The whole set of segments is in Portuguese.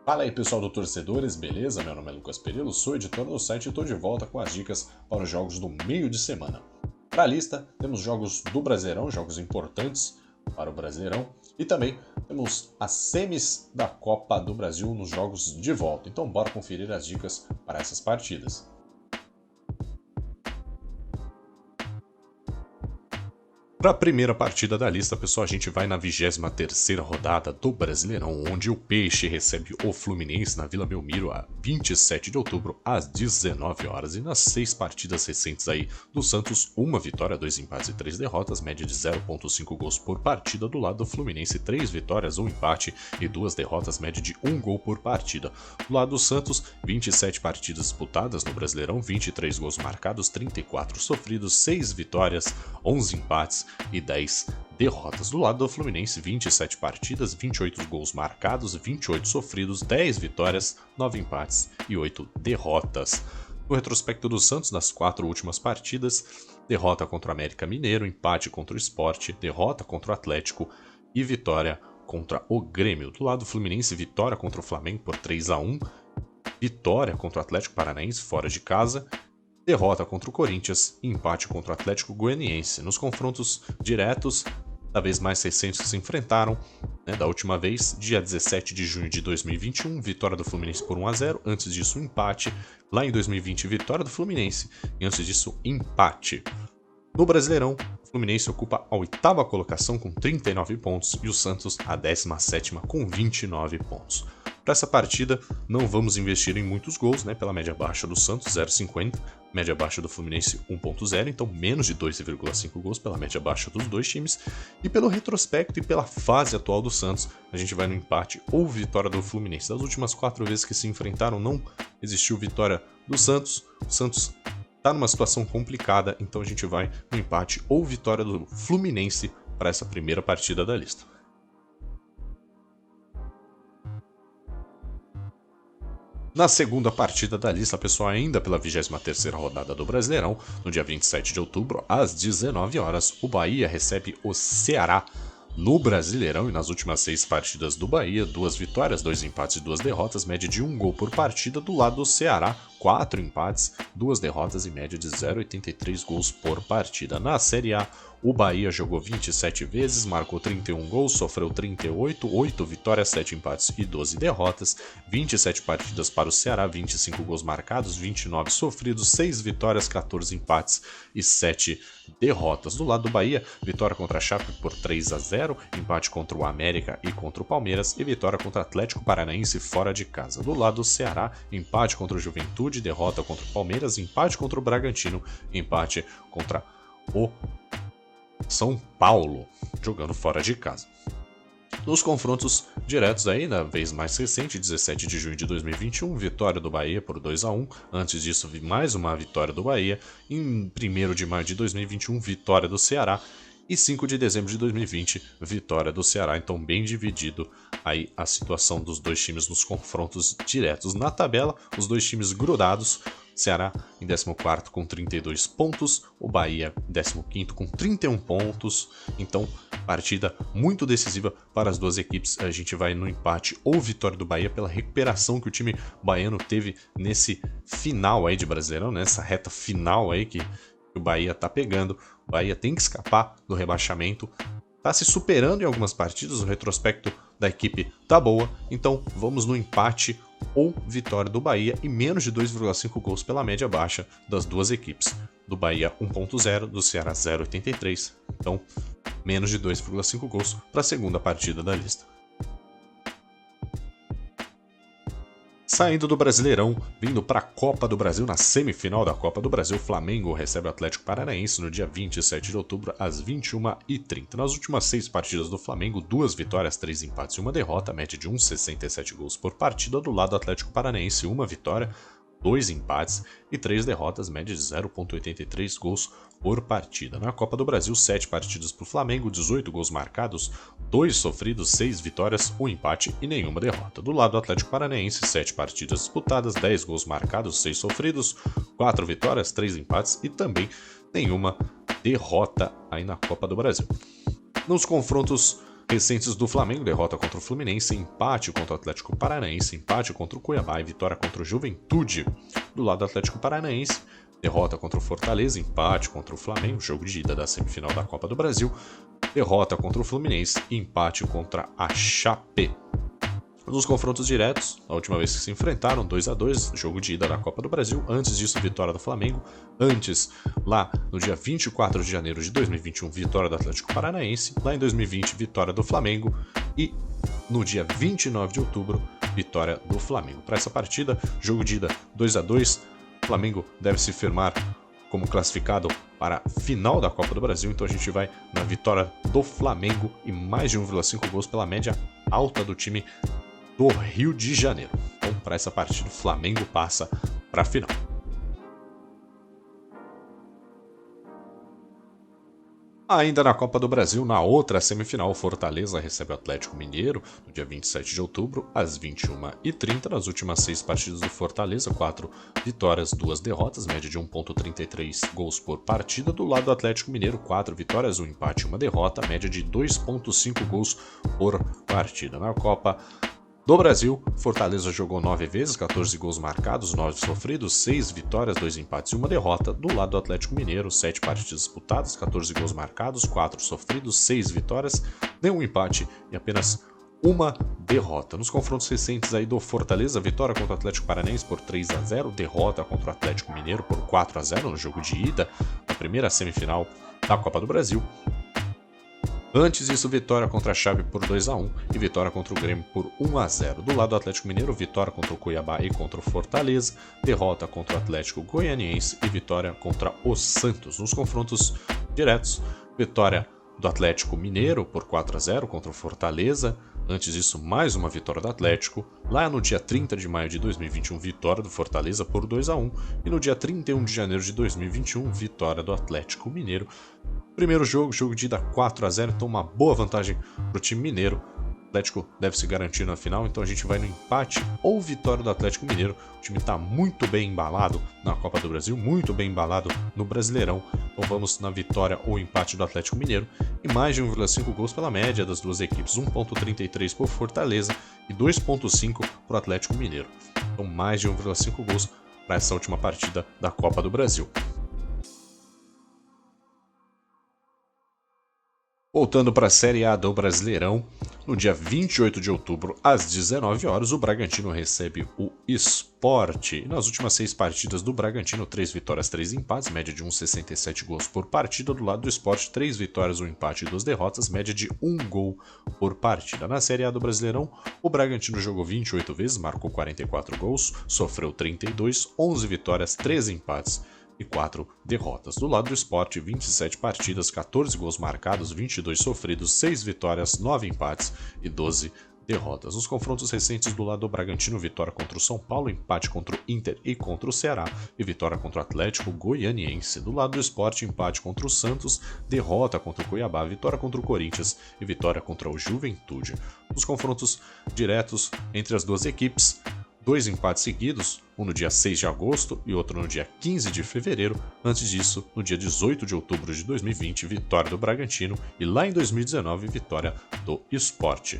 Fala aí pessoal do Torcedores, beleza? Meu nome é Lucas Perillo, sou editor do site e estou de volta com as dicas para os jogos do meio de semana. Para a lista, temos jogos do Brasileirão, jogos importantes para o Brasileirão, e também temos as semis da Copa do Brasil nos jogos de volta. Então bora conferir as dicas para essas partidas. Para a primeira partida da lista, pessoal, a gente vai na 23ª rodada do Brasileirão, onde o Peixe recebe o Fluminense na Vila Belmiro a 27 de outubro, às 19 horas. E nas 6 partidas recentes aí do Santos, 1 vitória, 2 empates e 3 derrotas, média de 0,5 gols por partida. Do lado do Fluminense, 3 vitórias, 1 empate e 2 derrotas, média de 1 gol por partida. Do lado do Santos, 27 partidas disputadas no Brasileirão, 23 gols marcados, 34 sofridos, 6 vitórias, 11 empates e 10 derrotas. Do lado do Fluminense, 27 partidas, 28 gols marcados, 28 sofridos, 10 vitórias, 9 empates e 8 derrotas. No retrospecto do Santos, nas 4 últimas partidas, derrota contra o América Mineiro, empate contra o Sport, derrota contra o Atlético e vitória contra o Grêmio. Do lado do Fluminense, vitória contra o Flamengo por 3-1, vitória contra o Atlético Paranaense fora de casa, derrota contra o Corinthians e empate contra o Atlético Goianiense. Nos confrontos diretos, da vez mais recentes que se enfrentaram, da última vez, dia 17 de junho de 2021, vitória do Fluminense por 1-0, antes disso um empate, lá em 2020 vitória do Fluminense e antes disso empate. No Brasileirão, o Fluminense ocupa a 8ª colocação com 39 pontos e o Santos a 17ª com 29 pontos. Para essa partida, não vamos investir em muitos gols, pela média baixa do Santos, 0,50, média baixa do Fluminense, 1,0, então menos de 2,5 gols pela média baixa dos dois times. E pelo retrospecto e pela fase atual do Santos, a gente vai no empate ou vitória do Fluminense. Das últimas 4 vezes que se enfrentaram, não existiu vitória do Santos. O Santos está numa situação complicada, então a gente vai no empate ou vitória do Fluminense para essa primeira partida da lista. Na segunda partida da lista, pessoal, ainda pela 23ª rodada do Brasileirão, no dia 27 de outubro, às 19 horas, o Bahia recebe o Ceará no Brasileirão. E nas últimas 6 partidas do Bahia, 2 vitórias, 2 empates e 2 derrotas, média de 1 gol por partida. Do lado do Ceará, 4 empates, 2 derrotas e média de 0,83 gols por partida. Na Série A, o Bahia jogou 27 vezes, marcou 31 gols, sofreu 38, 8 vitórias, 7 empates e 12 derrotas, 27 partidas para o Ceará, 25 gols marcados, 29 sofridos, 6 vitórias, 14 empates e 7 derrotas. Do lado do Bahia, vitória contra a Chape por 3-0, empate contra o América e contra o Palmeiras e vitória contra o Atlético Paranaense fora de casa. Do lado do Ceará, empate contra o Juventude, derrota contra o Palmeiras, empate contra o Bragantino, empate contra o São Paulo, jogando fora de casa. Nos confrontos diretos aí, na vez mais recente, 17 de junho de 2021, vitória do Bahia por 2-1. Antes disso, mais uma vitória do Bahia. Em 1º de maio de 2021, vitória do Ceará. E 5 de dezembro de 2020, vitória do Ceará. Então, bem dividido aí a situação dos dois times nos confrontos diretos. Na tabela, os dois times grudados. Ceará em 14º com 32 pontos, o Bahia em 15º com 31 pontos. Então, partida muito decisiva para as duas equipes. A gente vai no empate ou vitória do Bahia pela recuperação que o time baiano teve nesse final aí de Brasileirão, nessa reta final aí que o Bahia tá pegando. O Bahia tem que escapar do rebaixamento. Tá se superando em algumas partidas, o retrospecto da equipe tá boa. Então, vamos no empate ou vitória do Bahia e menos de 2,5 gols pela média baixa das duas equipes. Do Bahia 1,0, do Ceará 0,83. Então, menos de 2,5 gols para a segunda partida da lista. Saindo do Brasileirão, vindo para a Copa do Brasil, na semifinal da Copa do Brasil, Flamengo recebe o Atlético Paranaense no dia 27 de outubro, às 21h30. Nas últimas 6 partidas do Flamengo, 2 vitórias, 3 empates e 1 derrota, média de 1,67 gols por partida. Do lado do Atlético Paranaense, 1 vitória, 2 empates e 3 derrotas, média de 0,83 gols por partida. Na Copa do Brasil, 7 partidas para o Flamengo, 18 gols marcados, 2 sofridos, 6 vitórias, 1 empate e nenhuma derrota. Do lado do Atlético Paranaense, 7 partidas disputadas, 10 gols marcados, 6 sofridos, 4 vitórias, 3 empates e também nenhuma derrota aí na Copa do Brasil. Nos confrontos Recentes do Flamengo: derrota contra o Fluminense, empate contra o Atlético Paranaense, empate contra o Cuiabá e vitória contra o Juventude. Do lado do Atlético Paranaense, derrota contra o Fortaleza, empate contra o Flamengo, jogo de ida da semifinal da Copa do Brasil, derrota contra o Fluminense e empate contra a Chape. Nos confrontos diretos, a última vez que se enfrentaram, 2-2, jogo de ida da Copa do Brasil. Antes disso, vitória do Flamengo. Antes, lá no dia 24 de janeiro de 2021, vitória do Atlético Paranaense. Lá em 2020, vitória do Flamengo. E no dia 29 de outubro, vitória do Flamengo. Para essa partida, jogo de ida 2-2, o Flamengo deve se firmar como classificado para a final da Copa do Brasil. Então a gente vai na vitória do Flamengo e mais de 1,5 gols pela média alta do time do Rio de Janeiro. Então, para essa partida, o Flamengo passa para a final. Ainda na Copa do Brasil, na outra semifinal, Fortaleza recebe o Atlético Mineiro no dia 27 de outubro, às 21h30. Nas últimas 6 partidas do Fortaleza, 4 vitórias, 2 derrotas, média de 1,33 gols por partida. Do lado do Atlético Mineiro, 4 vitórias, 1 empate e 1 derrota, média de 2,5 gols por partida. Na Copa do Brasil, Fortaleza jogou 9 vezes, 14 gols marcados, 9 sofridos, 6 vitórias, 2 empates e 1 derrota. Do lado do Atlético Mineiro, 7 partidas disputadas, 14 gols marcados, 4 sofridos, 6 vitórias, nenhum empate e apenas 1 derrota. Nos confrontos recentes aí do Fortaleza, vitória contra o Atlético Paranaense por 3-0, derrota contra o Atlético Mineiro por 4-0 no jogo de ida, na primeira semifinal da Copa do Brasil. Antes disso, vitória contra a Chape por 2-1 e vitória contra o Grêmio por 1-0. Do lado do Atlético Mineiro, vitória contra o Cuiabá e contra o Fortaleza, derrota contra o Atlético Goianiense e vitória contra o Santos. Nos confrontos diretos, vitória do Atlético Mineiro por 4-0 contra o Fortaleza. Antes disso, mais uma vitória do Atlético. Lá no dia 30 de maio de 2021, vitória do Fortaleza por 2-1. E no dia 31 de janeiro de 2021, vitória do Atlético Mineiro. Primeiro jogo de ida 4-0, então uma boa vantagem para o time mineiro. O Atlético deve se garantir na final, então a gente vai no empate ou vitória do Atlético Mineiro. O time está muito bem embalado na Copa do Brasil, muito bem embalado no Brasileirão. Então vamos na vitória ou empate do Atlético Mineiro e mais de 1,5 gols pela média das duas equipes, 1,33 por Fortaleza e 2,5 para o Atlético Mineiro. Então mais de 1,5 gols para essa última partida da Copa do Brasil. Voltando para a Série A do Brasileirão, no dia 28 de outubro, às 19 horas, o Bragantino recebe o Sport. Nas últimas 6 partidas do Bragantino, 3 vitórias, 3 empates, média de 1,67 gols por partida. Do lado do Sport, 3 vitórias, 1 empate e 2 derrotas, média de 1 gol por partida. Na Série A do Brasileirão, o Bragantino jogou 28 vezes, marcou 44 gols, sofreu 32, 11 vitórias, 13 empates e 4 derrotas. Do lado do Sport, 27 partidas, 14 gols marcados, 22 sofridos, 6 vitórias, 9 empates e 12 derrotas. Nos confrontos recentes do lado do Bragantino, vitória contra o São Paulo, empate contra o Inter e contra o Ceará e vitória contra o Atlético Goianiense. Do lado do Sport, empate contra o Santos, derrota contra o Cuiabá, vitória contra o Corinthians e vitória contra o Juventude. Nos confrontos diretos entre as duas equipes, 2 empates seguidos, um no dia 6 de agosto e outro no dia 15 de fevereiro. Antes disso, no dia 18 de outubro de 2020, vitória do Bragantino e lá em 2019, vitória do Sport.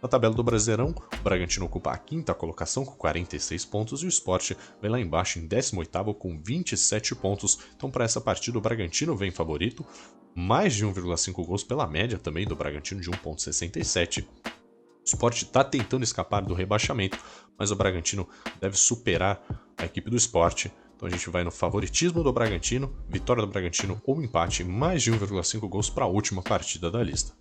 Na tabela do Brasileirão, o Bragantino ocupa a 5ª colocação com 46 pontos e o Sport vem lá embaixo em 18º com 27 pontos. Então, para essa partida, o Bragantino vem favorito, mais de 1,5 gols pela média também do Bragantino de 1,67. O Sport está tentando escapar do rebaixamento, mas o Bragantino deve superar a equipe do Sport. Então a gente vai no favoritismo do Bragantino, vitória do Bragantino ou empate, mais de 1,5 gols para a última partida da lista.